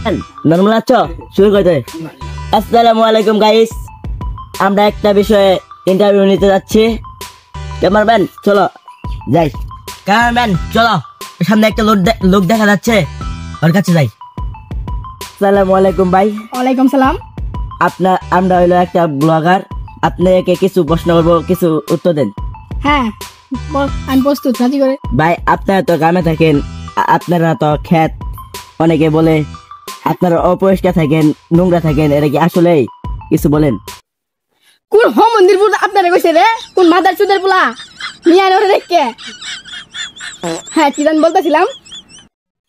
Normal আছো শুরু করতে। আসসালামু আলাইকুম গাইস, আমরা একটা বিষয়ে ইন্টারভিউ নিতে যাচ্ছি। ক্যামেরাম্যান চলো যাই, ক্যামেরাম্যান চলো, সামনে একটা লোক দেখা যাচ্ছে, ওর কাছে যাই। আসসালামু আলাইকুম ভাই। ওয়ালাইকুম সালাম। আমরা হইলো একটা ব্লগার, আপনাকে কিছু প্রশ্ন করবো, কিছু উত্তর দেন। হ্যাঁ আমি প্রস্তুত, রাজি করে। ভাই আপনারা তো গ্রামে থাকেন, আপনারা তো ক্ষেত, অনেকে বলে আপনারা অপরিষ্কার থাকেন, নোংরা থাকেন, এটা কি আসলেই? কিছু বলেন। কোন মন্দির পুরা আপনারে কইছে রে? কোন মাদার চুদের পোলা মিয়া রে দেখকে? হ্যাঁ কি জান বলতেছিলাম।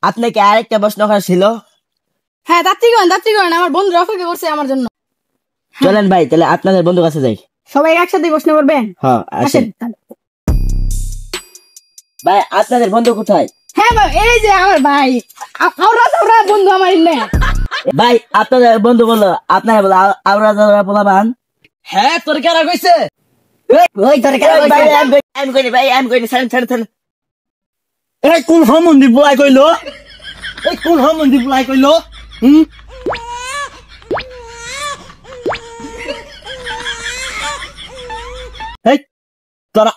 আপনাকে আরেকটা প্রশ্ন করা ছিল। হ্যাঁ যাত্রীগণ আমার বন্ধুরা অপেক্ষা করছে আমার জন্য। চলেন ভাই, তাহলে আপনাদের বন্ধু কাছে যাই। সবাই একসাথে প্রশ্ন করবেন। হ্যাঁ আসেন। ভাই আপনাদের বন্ধু কোথায়? হ্যাঁ ভাই এই যে আমার ভাই, আমরা বন্ধু আমার ইন্নে। ভাই আপনাদের বন্ধু বললো আপনারা বলো আওরা পোলাবান। হ্যাঁ তোর কারা কইছে? ওই তোর কেন আমি কইনি ভাই, আমি কইনি, ছাড়েন। এই কোন মন্দির বুলাই কইলো? এই কোন মন্দির বুলাই কইলো? এই তোরা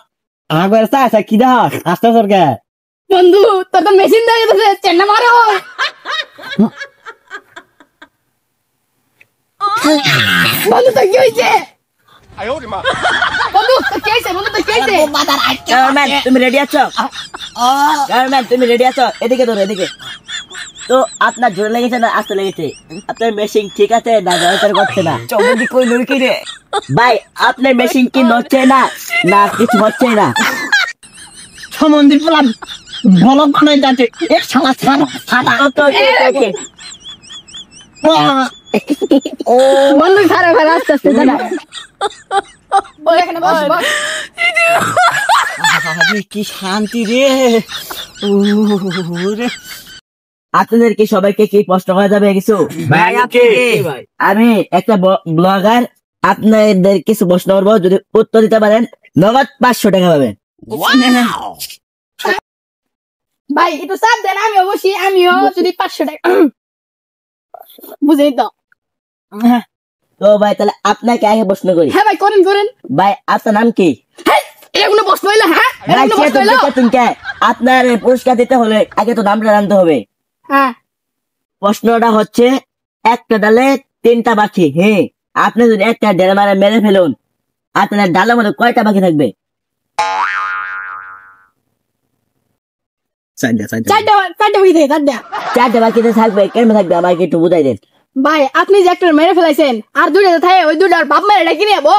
আগের চাইছা কি দাস আস্তে সরকে বন্ধু তোর তো মেশিন দিয়ে গেছে, চেন্না মারো। বন্ধু তো কি হইছে? বন্ধু তো কি হইছে? বন্ধু তো কি হইছে? ক্যামেরাম্যান তুমি রেডি আছো? ক্যামেরাম্যান তুমি রেডি আছো? এদিকে ধরো, এদিকে। তো আপনার জোরে লেগেছে না আস্তে লেগেছে? আপনার মেশিন ঠিক আছে না জড়তার করছে না? চৌবন্দি কইলো কি রে? ভাই আপনার মেশিন কি নড়ছে না, না কিছু হচ্ছে না? মন্দির বলা বলক বানাই যাচ্ছে এক শালা ছাড়া ও বন্ধু খারাপ আস্তে আস্তে দাঁড়া। বল এখানে বস বস। কি শান্তি রে। আপনাদের কি সবাইকে কি প্রশ্ন করা যাবে কিছু? আমি একটা ব্লগার, আপনাদের কিছু প্রশ্ন করবো, যদি উত্তর দিতে পারেন নগদ 500 টাকা পাবেন। ভাই একটু চাপ দেন, আমি অবশ্যই আমিও যদি 500 টাকা বুঝেই তো। তো ভাই তাহলে আপনাকে আগে প্রশ্ন করি। হ্যাঁ ভাই করেন। ভাই আপনার নাম কি? এটা কোনো প্রশ্ন হইলো? হ্যাঁ এটা কোনো প্রশ্ন হইলো? আপনার পুরস্কার দিতে হলে আগে তো নামটা জানতে হবে। হ্যাঁ প্রশ্নটা হচ্ছে, একটা ডালে 3টা পাখি, হ্যাঁ আপনি যদি একটা ডেলে মেরে ফেলুন, আপনার ডালের মধ্যে কয়টা পাখি থাকবে? চারটা পাখি থেকে চারটা। 4টা পাখিতে থাকবে, কেমন থাকবে আমাকে একটু বুঝাই দেন। ভাই আপনি যে একটা মেরে ফেলাইছেন, আর দুইটা থাকে, ওই দুইটার বাপ মারে ডাকি নিয়ে যাবো।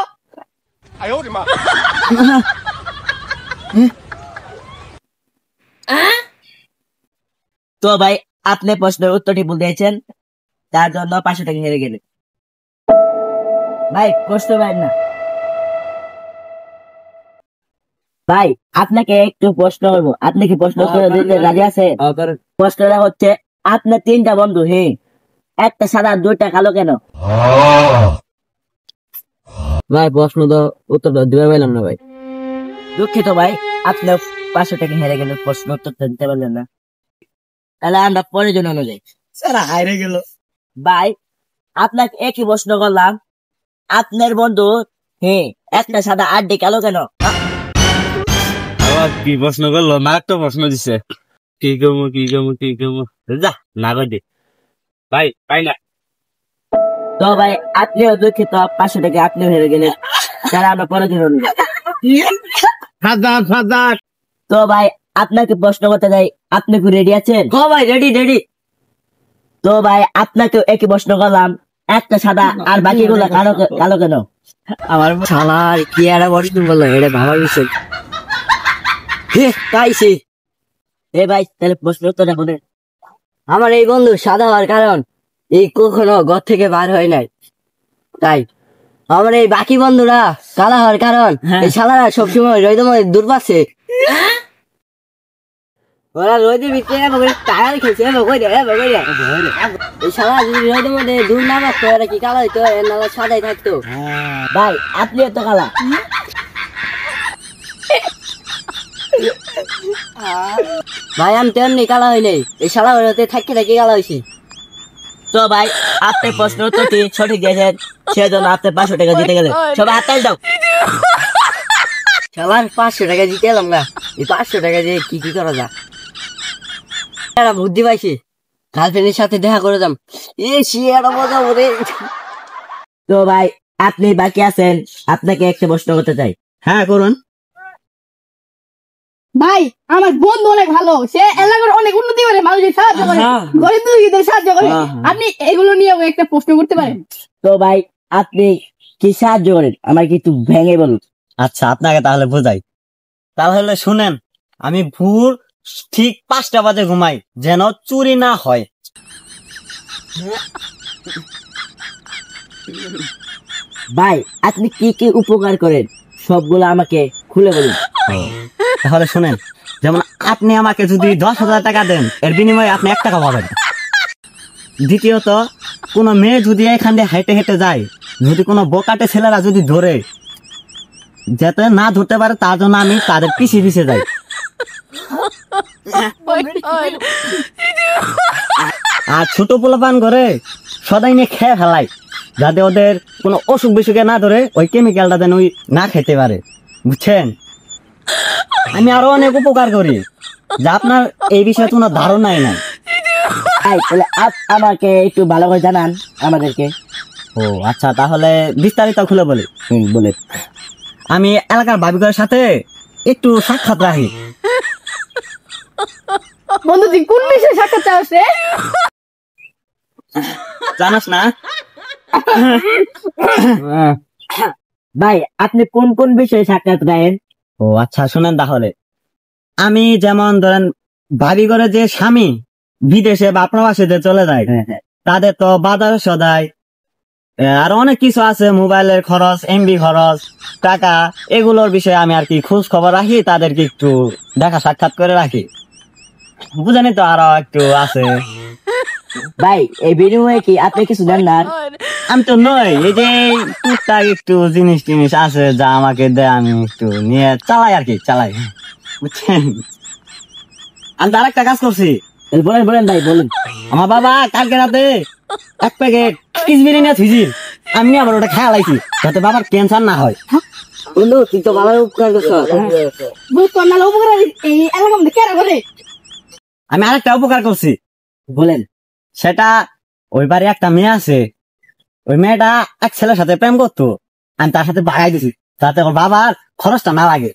তো ভাই আপনি প্রশ্নের উত্তরটি ভুল দিয়েছেন, তার জন্য 500 টাকা হেরে গেলেন। ভাই কষ্ট পাই না। ভাই আপনাকে একটু প্রশ্ন করবো, আপনি কি প্রশ্ন উত্তর দিতে রাজি আছেন? প্রশ্নটা হচ্ছে, আপনার 3টা বন্ধু, হ্যাঁ একটা সাদা 2টা কালো কেন? ভাই প্রশ্ন তো উত্তর দিতে পারলাম না ভাই। দুঃখিত ভাই, আপনি 500 টাকা হেরে গেলেন, প্রশ্ন উত্তর দিতে পারলেন না। তাহলে আমরা প্রয়োজন অনুযায়ী সারা হাইরে গেল। ভাই আপনাকে একই প্রশ্ন করলাম, আপনার বন্ধু হ্যাঁ একটা সাদা 8টি কালো কেন? আবার কি প্রশ্ন করলো? না একটা প্রশ্ন দিছে, কি কমু যা না কই দে ভাই, পাই না। তো ভাই আপনিও দুঃখিত, 500 টাকা আপনিও হেরে গেলেন, তাহলে আমরা প্রয়োজন অনুযায়ী। হাজার তো ভাই আপনাকে প্রশ্ন করতে যাই, আপনি কি রেডি আছেন? হ ভাই রেডি। তো ভাই আপনাকে একই প্রশ্ন করলাম, একটা সাদা আর বাকিগুলো কালো কেন? আমার শালার কি একটা প্রশ্ন বললো, এটা ভাবা গেছে। তাইছি এ ভাই তাহলে প্রশ্ন উত্তরটা বলেন। আমার এই বন্ধু সাদা হওয়ার কারণ এই কখনো ঘর থেকে বার হয় নাই, তাই আমার এই বাকি বন্ধুরা কালা হওয়ার কারণ এই শালারা সবসময় রোদের মধ্যে দূর পাচ্ছে। ওরা রোদের ভিতরে টায়ার খেয়েছে, এই শালা যদি রোদের মধ্যে দূর না পারতো, এরা কি কালা হইতো? এর নালা সাদাই থাকতো। ভাই আপনিও তো কালা। ভাই আমি তেমনি কালা হই নাই, এই শালা ওরাতে থাকি কালা হয়েছি। তো ভাই আপনি প্রশ্ন উত্তরটি সঠিক দিয়েছেন, সেজন্য আপনি 500 টাকা জিতে গেলেন। সবাই হাততালি দাও। সবার 500 টাকা জিতে এলাম না, এই 500 টাকা দিয়ে কি কি করা যায়? একটা বুদ্ধি পাইছি, গার্লফ্রেন্ডের সাথে দেখা করে যাম। শিয়ার মজা ওরে। তো ভাই আপনি বাকি আছেন, আপনাকে একটা প্রশ্ন করতে চাই। হ্যাঁ করুন। ভাই আমার বন্ধু অনেক ভালো, সে এলাকার অনেক উন্নতি করে, মানুষের সাহায্য করে, গরিব দুঃখীদের সাহায্য করে। আপনি এগুলো নিয়ে একটা প্রশ্ন করতে পারেন। তো ভাই আপনি কি সাহায্য করেন, আমার কি একটু ভেঙে বলুন। আচ্ছা আপনাকে তাহলে বোঝাই। তাহলে শুনেন, আমি ভোর ঠিক 5টা বাজে ঘুমাই, যেন চুরি না হয়। ভাই আপনি কি কি উপকার করেন সবগুলো আমাকে খুলে বলুন। তাহলে শুনেন, যেমন আপনি আমাকে যদি 10,000 টাকা দেন, এর বিনিময়ে আপনি 1 টাকা পাবেন। দ্বিতীয়ত, কোন মেয়ে যদি এখান দিয়ে হেঁটে হেঁটে যায়, যদি কোনো বোকাটে ছেলেরা যদি ধরে, যাতে না ধরতে পারে তার জন্য আমি তাদের পিছিয়ে পিছিয়ে যাই। আর ছোট পোলাপান করে সদাই নিয়ে খেয়ে ফেলাই, যাতে ওদের কোনো অসুখ বিসুখে না ধরে, ওই কেমিক্যালটা যেন ওই না খেতে পারে, বুঝছেন? আমি আরো অনেক উপকার করি, যা আপনার এই বিষয়ে কোনো ধারণাই নাই। ভাই তাহলে আমাকে একটু ভালো করে জানান আমাদেরকে। ও আচ্ছা, তাহলে বিস্তারিত খুলে বলি। বলে আমি এলাকার ভাবিকের সাথে একটু সাক্ষাৎ রাখি। বন্ধু তুই কোন বিষয়ে সাক্ষাৎ চাস রে? জানাস না? ভাই আপনি কোন কোন বিষয়ে সাক্ষাৎ রাখেন? ও আচ্ছা শুনেন, তাহলে আমি যেমন ধরেন ভাবি করে যে স্বামী বিদেশে বা প্রবাসীতে চলে যায়, তাদের তো বাজার সদাই আর অনেক কিছু আছে, মোবাইলের খরচ, এমবি খরচ, টাকা, এগুলোর বিষয়ে আমি আর কি খোঁজ খবর রাখি, তাদেরকে একটু দেখা সাক্ষাৎ করে রাখি, বুঝেনি তো? আরো একটু আছে। ভাই এই বিনিময়ে কি আপনি কিছু দেন না? আমি তো নই, এই যে টুকটাক একটু জিনিস টিনিস আছে যা আমাকে দেয়, আমি একটু নিয়ে চালাই আর কি, চালাই, বুঝছেন? আমি তো আরেকটা কাজ করছি। বলেন বলেন ভাই বলেন। আমার বাবা কালকে রাতে 1 প্যাকেট কিসবিরি নিয়ে থুইছিল, আমি আবার ওটা খেয়াল আইছি যাতে বাবার ক্যান্সার না হয়। বন্ধু তুই তো ভালো উপকার করছ। বন্ধু তোর নালে উপকার এই এলাকার মধ্যে কেন করে? আমি আরেকটা উপকার করছি। বলেন। সেটা, ওই বাড়ি একটা মেয়ে আছে, ওই মেয়েটা এক ছেলের সাথে প্রেম করতো, আমি তার সাথে বাগাই দিছি যাতে ওর বাবার খরচটা না লাগে।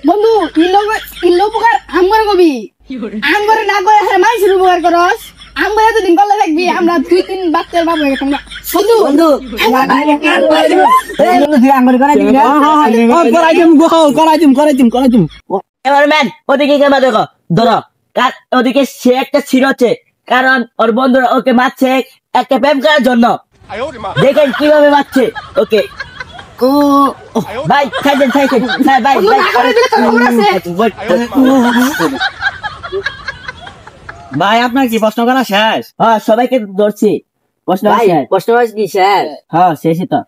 বন্ধু ইল্লো উপকার আমগরে কবি, আমগরে না করে মানুষের উপকার করস। আমগরে এতদিন করলে দেখবি আমরা 2-3 বাচ্চার বাবু হয়ে গেতাম। বন্ধু বন্ধু এবার ম্যান ওদিকে কেমন দেখো ধরো, ওদিকে সে একটা ছিঁড়ছে, কারণ ওর বন্ধুরা ওকে মারছে একটা প্রেম করার জন্য। দেখেন কিভাবে মারছে ওকে। ও ভাই খাইছেন খাইছেন ভাই ভাই বন্ধু, না করে দিলে তো খবর আছে। ভাই আপনার কি প্রশ্ন করা শেষ? হ্যাঁ সবাইকে ধরছি প্রশ্ন ভাই আছে। প্রশ্ন কি স্যার? হ্যাঁ শেষই তো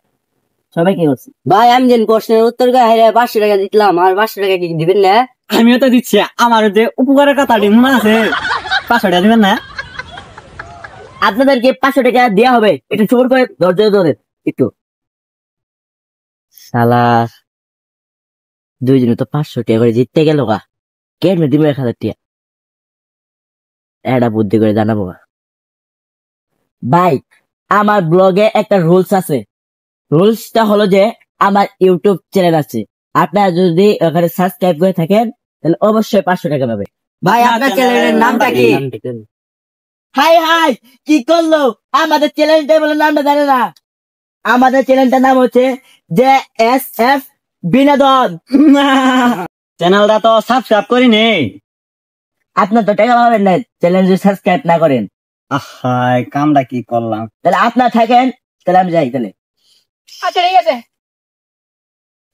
সবাইকে করছি। ভাই আমি যেন প্রশ্নের উত্তর গায়ে 500 টাকা দিলাম, আর 500 টাকা কি দিবেন না? আমিও তো দিচ্ছি, আমার যে উপকারের কথাটি মনে আছে, 500 টাকা দিবেন না? আপনাদেরকে 500 টাকা দেওয়া হবে, একটু জোর করে ধৈর্য ধরে একটু। শালা দুইজনে তো 500 টাকা করে জিততে গেল গা, কেন দিব 1000 টাকা? এটা বুদ্ধি করে জানাবো। ভাই আমার ব্লগে একটা রুলস আছে, রুলসটা হলো যে আমার ইউটিউব চ্যানেল আছে, আপনারা যদি ওখানে সাবস্ক্রাইব করে থাকেন তাহলে অবশ্যই 500 টাকা পাবে। ভাই আপনার চ্যানেলের নামটা কি? হাই হাই কি করলো, আমাদের চ্যানেলটা বলে নামটা জানে না। আমাদের চ্যানেলটার নাম হচ্ছে যে এস এফ বিনোদন। চ্যানেলটা তো সাবস্ক্রাইব করি নেই। আপনার তো টাকা পাবেন না চ্যানেল যদি সাবস্ক্রাইব না করেন। আহাই কামটা কি করলাম। তাহলে আপনার থাকেন, তাহলে আমি যাই তাহলে। আচ্ছা ঠিক আছে,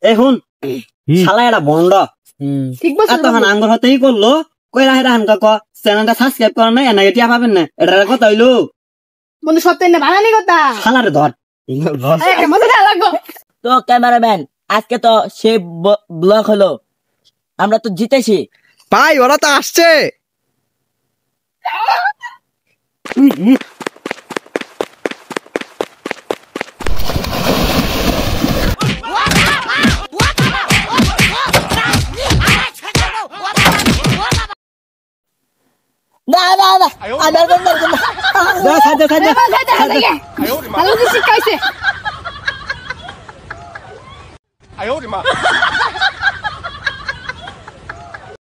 এখন শালা এটা বন্ধ ঠিক বলছিস তখন আঙ্গুর হতেই করলো, কই রাহে রাহান কাক চ্যানেলটা সাবস্ক্রাইব করেন না, এনা টিয়া পাবেন না, এটা কথা হইলো। বন্ধু সত্যি না বানানি কথা। শালারে ধর। একটা মজা লাগলো। তো ক্যামেরাম্যান আজকে তো সে ব্লগ হলো, আমরা তো জিতেছি। ভাই ওরা তো আসছে। না না না আমি আর বন্ধু যা সাজা সাজা ভালো শিক্ষা হয়েছে